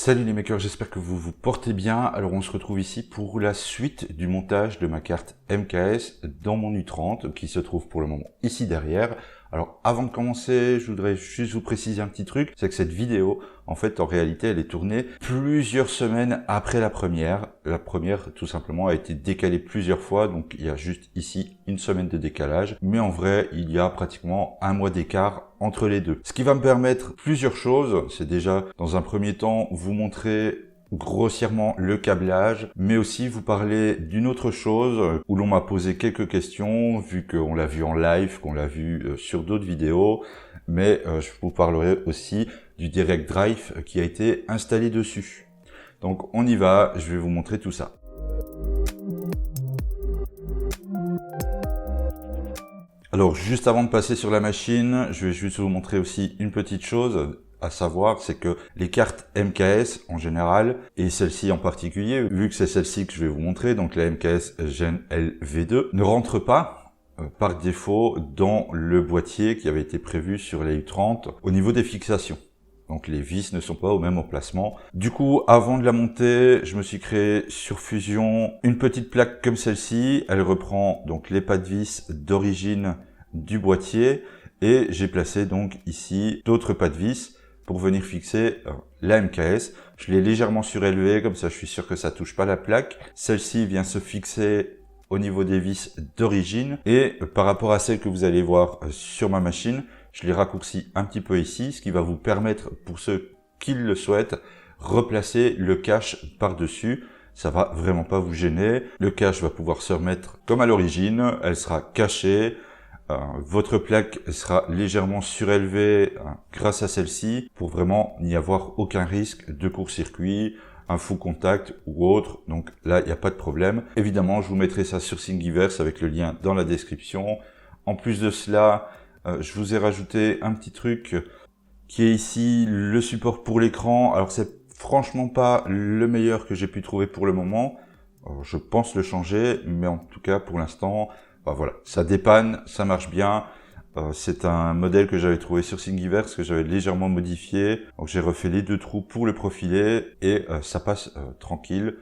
Salut les makers, j'espère que vous vous portez bien. Alors on se retrouve ici pour la suite du montage de ma carte MKS dans mon U30 qui se trouve pour le moment ici derrière. Alors avant de commencer, je voudrais juste vous préciser un petit truc, c'est que cette vidéo, en fait, en réalité, elle est tournée plusieurs semaines après la première. La première, tout simplement, a été décalée plusieurs fois, donc il y a juste ici une semaine de décalage. Mais en vrai, il y a pratiquement un mois d'écart entre les deux. Ce qui va me permettre plusieurs choses, c'est déjà, dans un premier temps, vous montrer grossièrement le câblage, mais aussi vous parler d'une autre chose où l'on m'a posé quelques questions, vu qu'on l'a vu en live, qu'on l'a vu sur d'autres vidéos, mais je vous parlerai aussi du Direct Drive qui a été installé dessus. Donc on y va, je vais vous montrer tout ça. Alors juste avant de passer sur la machine, je vais juste vous montrer aussi une petite chose, à savoir, c'est que les cartes MKS en général, et celle-ci en particulier, vu que c'est celle-ci que je vais vous montrer, donc la MKS Gen LV2, ne rentre pas par défaut dans le boîtier qui avait été prévu sur les U30 au niveau des fixations. Donc les vis ne sont pas au même emplacement. Du coup, avant de la monter, je me suis créé sur Fusion une petite plaque comme celle-ci. Elle reprend donc les pas de vis d'origine du boîtier et j'ai placé donc ici d'autres pas de vis pour venir fixer la MKS. Je l'ai légèrement surélevé, comme ça je suis sûr que ça touche pas la plaque. Celle-ci vient se fixer au niveau des vis d'origine et par rapport à celle que vous allez voir sur ma machine, je l'ai raccourci un petit peu ici, ce qui va vous permettre, pour ceux qui le souhaitent, replacer le cache par-dessus. Ça va vraiment pas vous gêner. Le cache va pouvoir se remettre comme à l'origine. Elle sera cachée. Votre plaque sera légèrement surélevée grâce à celle-ci pour vraiment n'y avoir aucun risque de court-circuit, un faux contact ou autre. Donc là, il n'y a pas de problème. Évidemment, je vous mettrai ça sur Thingiverse avec le lien dans la description. En plus de cela, je vous ai rajouté un petit truc qui est ici le support pour l'écran. Alors c'est franchement pas le meilleur que j'ai pu trouver pour le moment. Je pense le changer, mais en tout cas pour l'instant, voilà, ça dépanne, ça marche bien. C'est un modèle que j'avais trouvé sur Thingiverse, que j'avais légèrement modifié. Donc j'ai refait les deux trous pour le profiler et ça passe tranquille.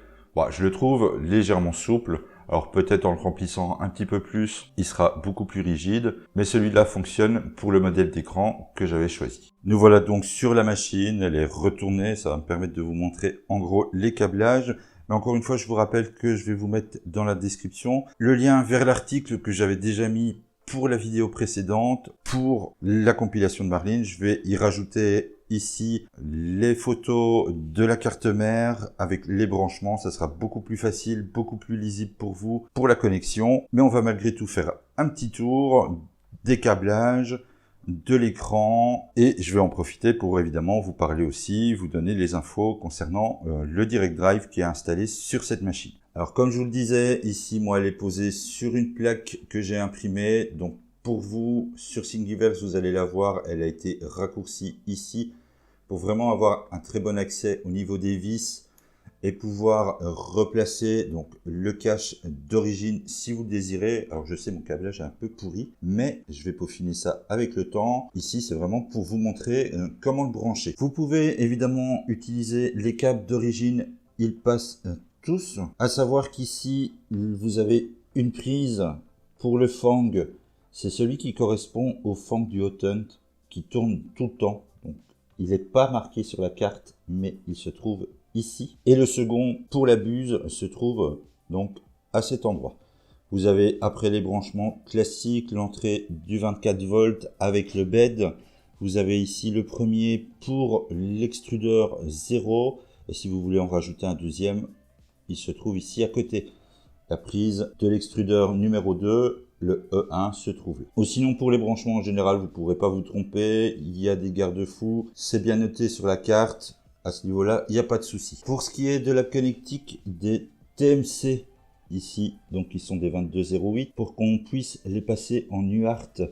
Je le trouve légèrement souple. Alors peut-être en le remplissant un petit peu plus, il sera beaucoup plus rigide, mais celui-là fonctionne pour le modèle d'écran que j'avais choisi. Nous voilà donc sur la machine, elle est retournée, ça va me permettre de vous montrer en gros les câblages. Mais encore une fois, je vous rappelle que je vais vous mettre dans la description le lien vers l'article que j'avais déjà mis pour la vidéo précédente, pour la compilation de Marlin. Je vais y rajouter ici les photos de la carte mère avec les branchements. Ça sera beaucoup plus facile, beaucoup plus lisible pour vous pour la connexion. Mais on va malgré tout faire un petit tour des câblages, de l'écran, et je vais en profiter pour évidemment vous parler aussi, vous donner les infos concernant le Direct Drive qui est installé sur cette machine. Alors comme je vous le disais, ici moi elle est posée sur une plaque que j'ai imprimée, donc pour vous sur Thingiverse vous allez la voir, elle a été raccourcie ici pour vraiment avoir un très bon accès au niveau des vis et pouvoir replacer donc le cache d'origine si vous le désirez. Alors je sais mon câblage est un peu pourri, mais je vais peaufiner ça avec le temps. Ici c'est vraiment pour vous montrer comment le brancher. Vous pouvez évidemment utiliser les câbles d'origine, ils passent tous. À savoir qu'ici vous avez une prise pour le fang, c'est celui qui correspond au fang du Hothunt qui tourne tout le temps. Donc il n'est pas marqué sur la carte, mais il se trouve ici. Et le second, pour la buse, se trouve donc à cet endroit. Vous avez, après les branchements classiques, l'entrée du 24 volts avec le bed. Vous avez ici le premier pour l'extrudeur 0. Et si vous voulez en rajouter un deuxième, il se trouve ici à côté. La prise de l'extrudeur numéro 2, le E1 se trouve là. Ou sinon pour les branchements en général, vous ne pourrez pas vous tromper. Il y a des garde-fous. C'est bien noté sur la carte. À ce niveau-là, il n'y a pas de souci. Pour ce qui est de la connectique des TMC, ici, donc ils sont des 2208, pour qu'on puisse les passer en UART,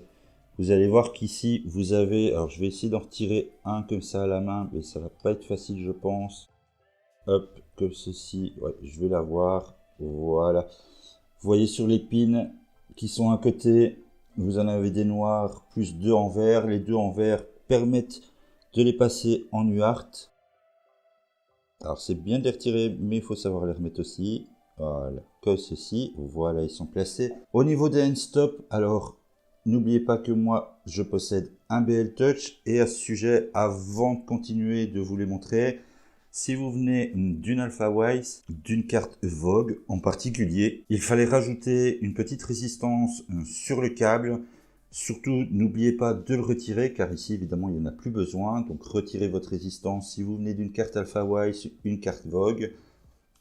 vous allez voir qu'ici, vous avez, alors je vais essayer d'en retirer un comme ça à la main, mais ça va pas être facile, je pense. Hop, comme ceci, ouais, je vais l'avoir, voilà. Vous voyez sur les pins qui sont à côté, vous en avez des noirs, plus deux en vert. Les deux en vert permettent de les passer en UART. Alors c'est bien de les retirer, mais il faut savoir les remettre aussi. Voilà, comme ceci. Voilà, ils sont placés. Au niveau des end-stop, alors n'oubliez pas que moi, je possède un BL Touch. Et à ce sujet, avant de continuer de vous les montrer, si vous venez d'une AlphaWise, d'une carte Vogue en particulier, il fallait rajouter une petite résistance sur le câble. Surtout, n'oubliez pas de le retirer, car ici, évidemment, il n'y en a plus besoin. Donc, retirez votre résistance si vous venez d'une carte AlphaWise, une carte Vogue,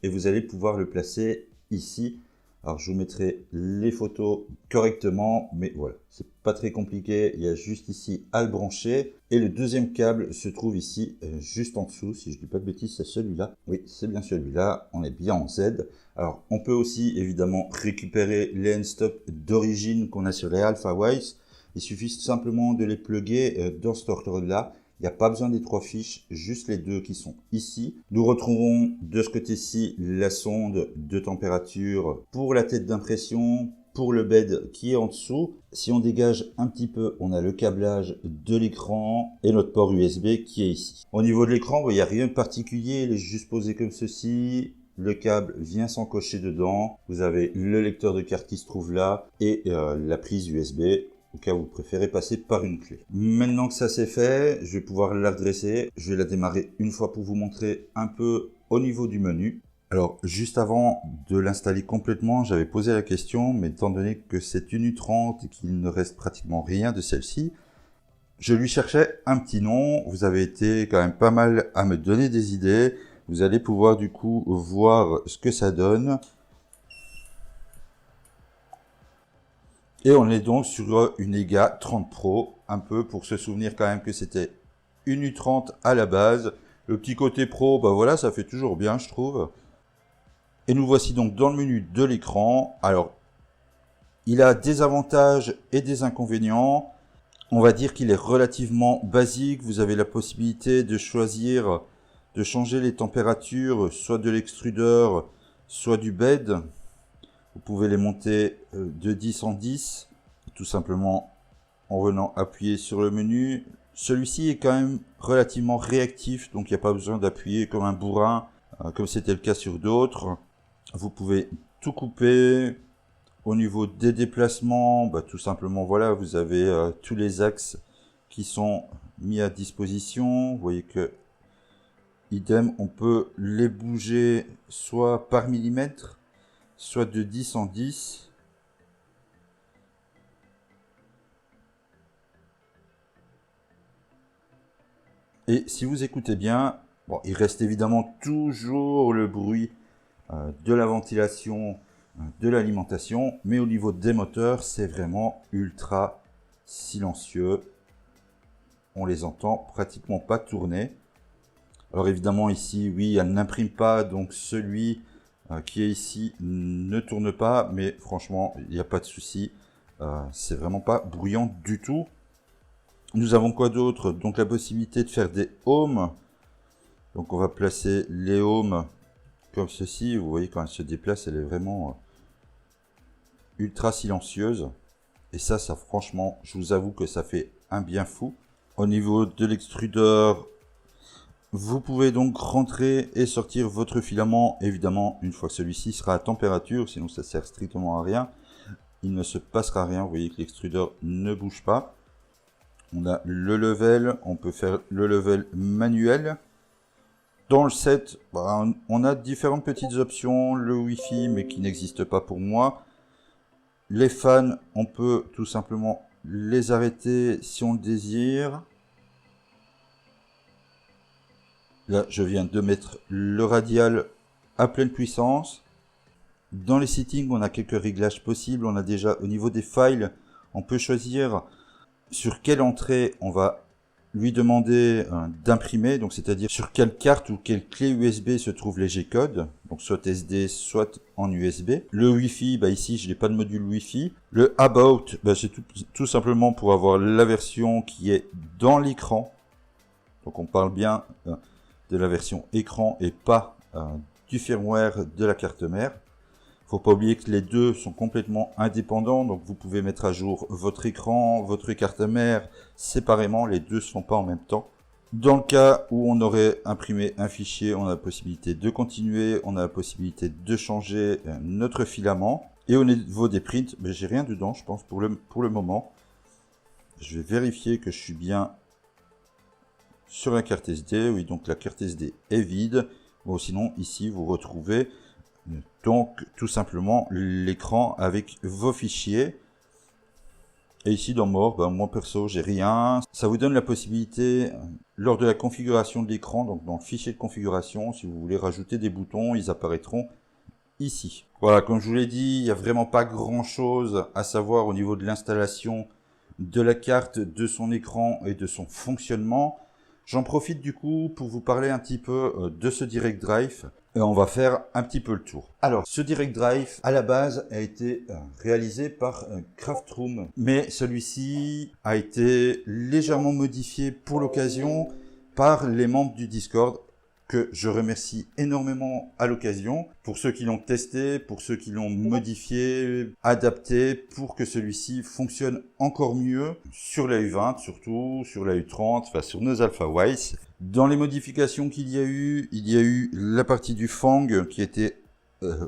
et vous allez pouvoir le placer ici. Alors, je vous mettrai les photos correctement, mais voilà, c'est pas très compliqué. Il y a juste ici à le brancher. Et le deuxième câble se trouve ici, juste en dessous. Si je dis pas de bêtises, c'est celui-là. Oui, c'est bien celui-là. On est bien en Z. Alors, on peut aussi, évidemment, récupérer les end-stop d'origine qu'on a sur les AlphaWise. Il suffit simplement de les plugger dans cet ordre-là. Il n'y a pas besoin des 3 fiches, juste les 2 qui sont ici. Nous retrouvons de ce côté-ci la sonde de température pour la tête d'impression, pour le bed qui est en dessous. Si on dégage un petit peu, on a le câblage de l'écran et notre port USB qui est ici. Au niveau de l'écran, il n'y a rien de particulier, il est juste posé comme ceci. Le câble vient s'encocher dedans. Vous avez le lecteur de carte qui se trouve là et la prise USB. Au cas où vous préférez passer par une clé. Maintenant que ça c'est fait, je vais pouvoir la redresser. Je vais la démarrer une fois pour vous montrer un peu au niveau du menu. Alors, juste avant de l'installer complètement, j'avais posé la question, mais étant donné que c'est une U30 et qu'il ne reste pratiquement rien de celle-ci, je lui cherchais un petit nom. Vous avez été quand même pas mal à me donner des idées. Vous allez pouvoir du coup voir ce que ça donne. Et on est donc sur une EGA 30 Pro, un peu pour se souvenir quand même que c'était une U30 à la base. Le petit côté pro, bah voilà, ça fait toujours bien, je trouve. Et nous voici donc dans le menu de l'écran. Alors, il a des avantages et des inconvénients. On va dire qu'il est relativement basique. Vous avez la possibilité de choisir, de changer les températures, soit de l'extrudeur, soit du bed. Vous pouvez les monter de 10 en 10, tout simplement en venant appuyer sur le menu. Celui-ci est quand même relativement réactif, donc il n'y a pas besoin d'appuyer comme un bourrin, comme c'était le cas sur d'autres. Vous pouvez tout couper. Au niveau des déplacements, bah, tout simplement, voilà, vous avez tous les axes qui sont mis à disposition. Vous voyez que, idem, on peut les bouger soit par millimètre, soit de 10 en 10. Et si vous écoutez bien, bon, il reste évidemment toujours le bruit de la ventilation, de l'alimentation, mais au niveau des moteurs, c'est vraiment ultra silencieux. On les entend pratiquement pas tourner. Alors évidemment ici, oui, elle n'imprime pas, donc celui qui est ici ne tourne pas, mais franchement, il n'y a pas de souci. C'est vraiment pas bruyant du tout. Nous avons quoi d'autre? Donc la possibilité de faire des ohms. Donc on va placer les ohms comme ceci. Vous voyez quand elle se déplace, elle est vraiment ultra silencieuse. Et ça franchement, je vous avoue que ça fait un bien fou. Au niveau de l'extrudeur, vous pouvez donc rentrer et sortir votre filament, évidemment, une fois que celui-ci sera à température, sinon ça sert strictement à rien. Il ne se passera rien, vous voyez que l'extrudeur ne bouge pas. On a le level, on peut faire le level manuel. Dans le set, bah, on a différentes petites options, le Wi-Fi, mais qui n'existe pas pour moi. Les fans, on peut tout simplement les arrêter si on le désire. Là, je viens de mettre le radial à pleine puissance. Dans les settings, on a quelques réglages possibles. On a déjà, au niveau des files, on peut choisir sur quelle entrée on va lui demander d'imprimer. Donc, c'est-à-dire sur quelle carte ou quelle clé USB se trouvent les G-codes. Donc, soit SD, soit en USB. Le Wi-Fi, bah ici, je n'ai pas de module Wi-Fi. Le About, bah, c'est tout simplement pour avoir la version qui est dans l'écran. Donc, on parle bien de la version écran et pas du firmware de la carte mère. Faut pas oublier que les deux sont complètement indépendants, donc vous pouvez mettre à jour votre écran, votre carte mère séparément, les deux ne se font pas en même temps. Dans le cas où on aurait imprimé un fichier, on a la possibilité de continuer, on a la possibilité de changer notre filament. Et au niveau des prints, ben, j'ai rien dedans, je pense, pour le moment. Je vais vérifier que je suis bien sur la carte SD. Oui, donc la carte SD est vide. Bon, sinon, ici, vous retrouvez donc tout simplement l'écran avec vos fichiers. Et ici, dans More, ben, moi perso, j'ai rien. Ça vous donne la possibilité, lors de la configuration de l'écran, donc dans le fichier de configuration, si vous voulez rajouter des boutons, ils apparaîtront ici. Voilà, comme je vous l'ai dit, il n'y a vraiment pas grand chose à savoir au niveau de l'installation de la carte, de son écran et de son fonctionnement. J'en profite du coup pour vous parler un petit peu de ce Direct Drive et on va faire un petit peu le tour. Alors, ce Direct Drive à la base a été réalisé par Craftroom, mais celui-ci a été légèrement modifié pour l'occasion par les membres du Discord, que je remercie énormément à l'occasion, pour ceux qui l'ont testé, pour ceux qui l'ont modifié, adapté, pour que celui-ci fonctionne encore mieux sur la U20, surtout sur la U30, enfin sur nos AlphaWise. Dans les modifications qu'il y a eu la partie du Fang qui était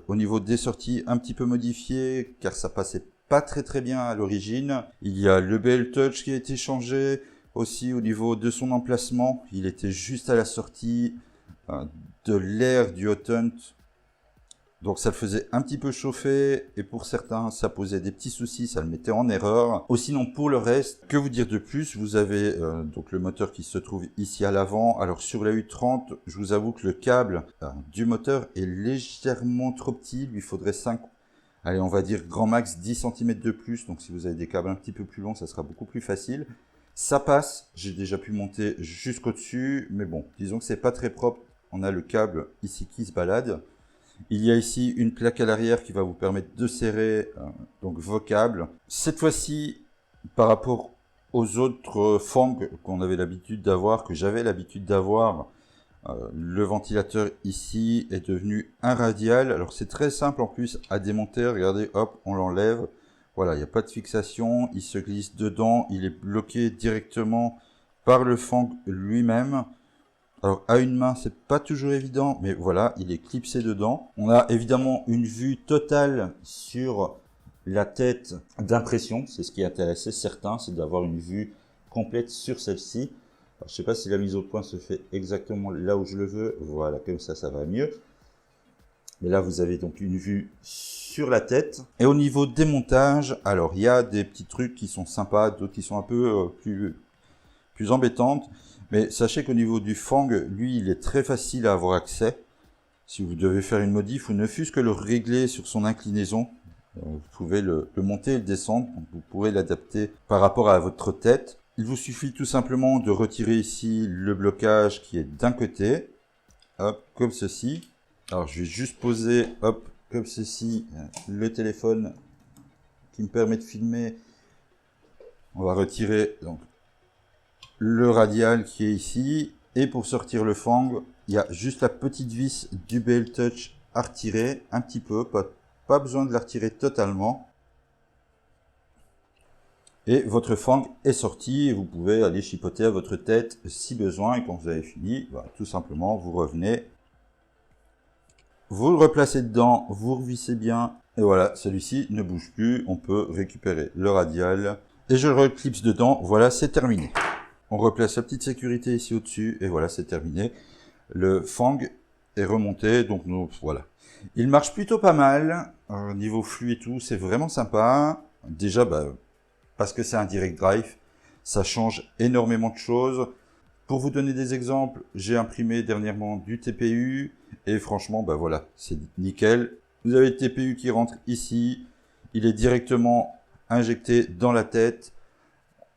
au niveau des sorties un petit peu modifiée, car ça passait pas très bien à l'origine. Il y a le BL Touch qui a été changé, aussi au niveau de son emplacement, il était juste à la sortie de l'air du Hot Hunt, donc ça le faisait un petit peu chauffer et pour certains ça posait des petits soucis, ça le mettait en erreur. Ou sinon pour le reste, que vous dire de plus, vous avez donc le moteur qui se trouve ici à l'avant. Alors sur la U30, je vous avoue que le câble du moteur est légèrement trop petit, il lui faudrait 5, allez on va dire grand max 10 cm de plus, donc si vous avez des câbles un petit peu plus longs ça sera beaucoup plus facile. Ça passe, j'ai déjà pu monter jusqu'au dessus, mais bon, disons que c'est pas très propre. On a le câble ici qui se balade. Il y a ici une plaque à l'arrière qui va vous permettre de serrer donc vos câbles. Cette fois-ci, par rapport aux autres Fang qu'on avait l'habitude d'avoir, que j'avais l'habitude d'avoir, le ventilateur ici est devenu un radial. Alors c'est très simple en plus à démonter. Regardez, hop, on l'enlève. Voilà, il n'y a pas de fixation. Il se glisse dedans. Il est bloqué directement par le Fang lui-même. Alors à une main, c'est pas toujours évident, mais voilà, il est clipsé dedans. On a évidemment une vue totale sur la tête d'impression. C'est ce qui intéressait certains, c'est d'avoir une vue complète sur celle-ci. Je ne sais pas si la mise au point se fait exactement là où je le veux. Voilà, comme ça va mieux. Mais là, vous avez donc une vue sur la tête. Et au niveau des montages, alors il y a des petits trucs qui sont sympas, d'autres qui sont un peu plus embêtantes. Mais sachez qu'au niveau du Fang, lui, il est très facile à avoir accès. Si vous devez faire une modif ou ne fût-ce que le régler sur son inclinaison, vous pouvez le monter et le descendre. Donc vous pourrez l'adapter par rapport à votre tête. Il vous suffit tout simplement de retirer ici le blocage qui est d'un côté. Hop, comme ceci. Alors je vais juste poser, hop, comme ceci, le téléphone qui me permet de filmer. On va retirer donc le radial qui est ici, et pour sortir le Fang, il y a juste la petite vis du BL Touch à retirer un petit peu, pas besoin de la retirer totalement. Et votre Fang est sorti et vous pouvez aller chipoter à votre tête si besoin. Et quand vous avez fini, voilà, tout simplement, vous revenez, vous le replacez dedans, vous revissez bien. Et voilà, celui-ci ne bouge plus. On peut récupérer le radial. Et je le reclipse dedans. Voilà, c'est terminé. On replace la petite sécurité ici au-dessus. Et voilà, c'est terminé. Le Fang est remonté. Donc nous, voilà. Il marche plutôt pas mal. Niveau flux et tout, c'est vraiment sympa. Déjà, parce que c'est un direct drive, ça change énormément de choses. Pour vous donner des exemples, j'ai imprimé dernièrement du TPU et franchement, voilà, c'est nickel. Vous avez le TPU qui rentre ici, il est directement injecté dans la tête.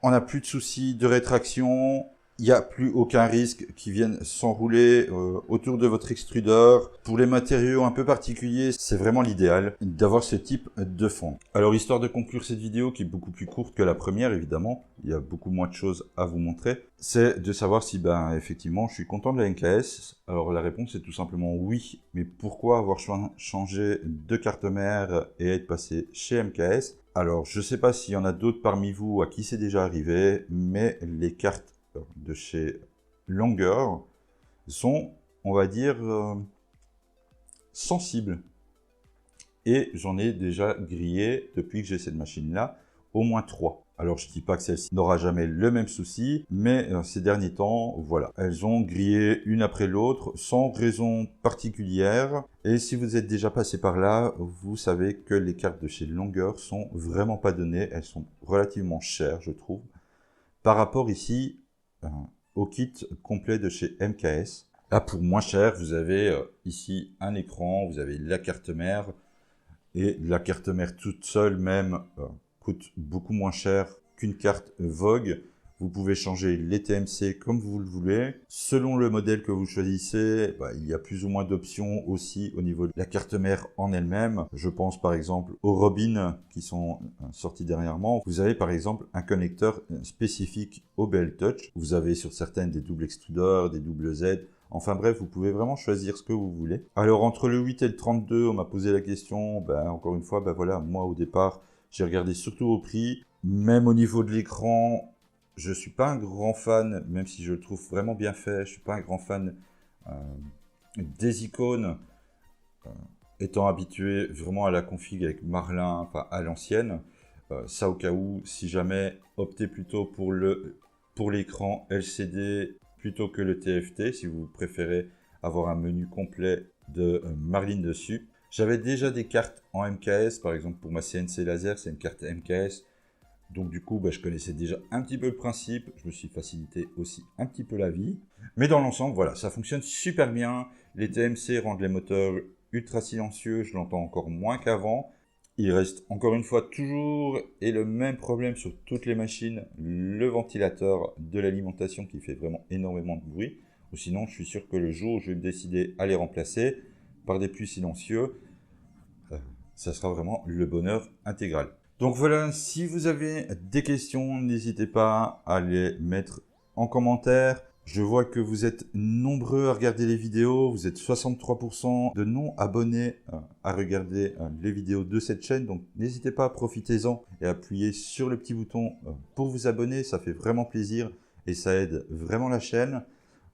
On n'a plus de soucis de rétraction. Il n'y a plus aucun risque qui vienne s'enrouler autour de votre extrudeur. Pour les matériaux un peu particuliers, c'est vraiment l'idéal d'avoir ce type de fond. Alors, histoire de conclure cette vidéo, qui est beaucoup plus courte que la première, évidemment, il y a beaucoup moins de choses à vous montrer, c'est de savoir si, effectivement, je suis content de la MKS. Alors, la réponse est tout simplement oui. Mais pourquoi avoir changé de carte mère et être passé chez MKS? Alors, je ne sais pas s'il y en a d'autres parmi vous à qui c'est déjà arrivé, mais les cartes de chez longueur sont, on va dire, sensibles. Et j'en ai déjà grillé, depuis que j'ai cette machine-là, au moins 3. Alors je ne dis pas que celle-ci n'aura jamais le même souci, mais ces derniers temps, voilà, elles ont grillé une après l'autre sans raison particulière. Et si vous êtes déjà passé par là, vous savez que les cartes de chez Longueur sont vraiment pas données. Elles sont relativement chères, je trouve, par rapport ici au kit complet de chez MKS. Là, pour moins cher, vous avez ici un écran, vous avez la carte mère, et la carte mère toute seule même coûte beaucoup moins cher qu'une carte Vogue. Vous pouvez changer les TMC comme vous le voulez. Selon le modèle que vous choisissez, il y a plus ou moins d'options aussi au niveau de la carte mère en elle-même. Je pense par exemple aux Robin qui sont sortis dernièrement. Vous avez par exemple un connecteur spécifique au BL Touch. Vous avez sur certaines des doubles extrudeurs, des doubles Z. Enfin bref, vous pouvez vraiment choisir ce que vous voulez. Alors entre le 8 et le 32, on m'a posé la question, encore une fois, voilà, moi au départ, j'ai regardé surtout au prix. Même au niveau de l'écran, je suis pas un grand fan, même si je le trouve vraiment bien fait, je suis pas un grand fan des icônes, étant habitué vraiment à la config avec Marlin, enfin à l'ancienne. Ça au cas où, si jamais, optez plutôt pour l'écran LCD plutôt que le TFT, si vous préférez avoir un menu complet de Marlin dessus. J'avais déjà des cartes en MKS, par exemple pour ma CNC laser, c'est une carte MKS. Donc du coup, je connaissais déjà un petit peu le principe, je me suis facilité aussi un petit peu la vie. Mais dans l'ensemble, voilà, ça fonctionne super bien. Les TMC rendent les moteurs ultra silencieux, je l'entends encore moins qu'avant. Il reste encore une fois toujours et le même problème sur toutes les machines, le ventilateur de l'alimentation qui fait vraiment énormément de bruit. Ou sinon, je suis sûr que le jour où je vais me décider à les remplacer par des puits silencieux, ça sera vraiment le bonheur intégral. Donc voilà, si vous avez des questions, n'hésitez pas à les mettre en commentaire. Je vois que vous êtes nombreux à regarder les vidéos, vous êtes 63% de non-abonnés à regarder les vidéos de cette chaîne, donc n'hésitez pas, profitez-en et appuyez sur le petit bouton pour vous abonner, ça fait vraiment plaisir et ça aide vraiment la chaîne.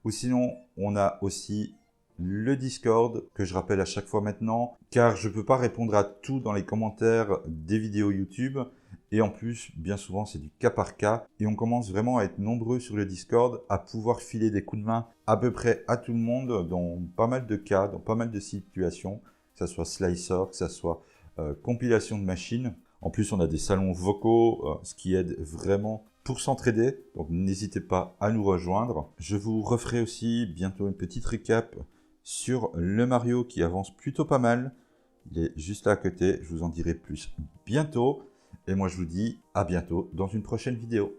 Ou sinon, on a aussi le Discord, que je rappelle à chaque fois maintenant, car je ne peux pas répondre à tout dans les commentaires des vidéos YouTube. Et en plus, bien souvent, c'est du cas par cas. Et on commence vraiment à être nombreux sur le Discord, à pouvoir filer des coups de main à peu près à tout le monde, dans pas mal de cas, dans pas mal de situations, que ça soit slicer, que ça soit compilation de machines. En plus, on a des salons vocaux, ce qui aide vraiment pour s'entraider. Donc, n'hésitez pas à nous rejoindre. Je vous referai aussi bientôt une petite récap sur le Mario qui avance plutôt pas mal. Il est juste là à côté, je vous en dirai plus bientôt. Et moi je vous dis à bientôt dans une prochaine vidéo.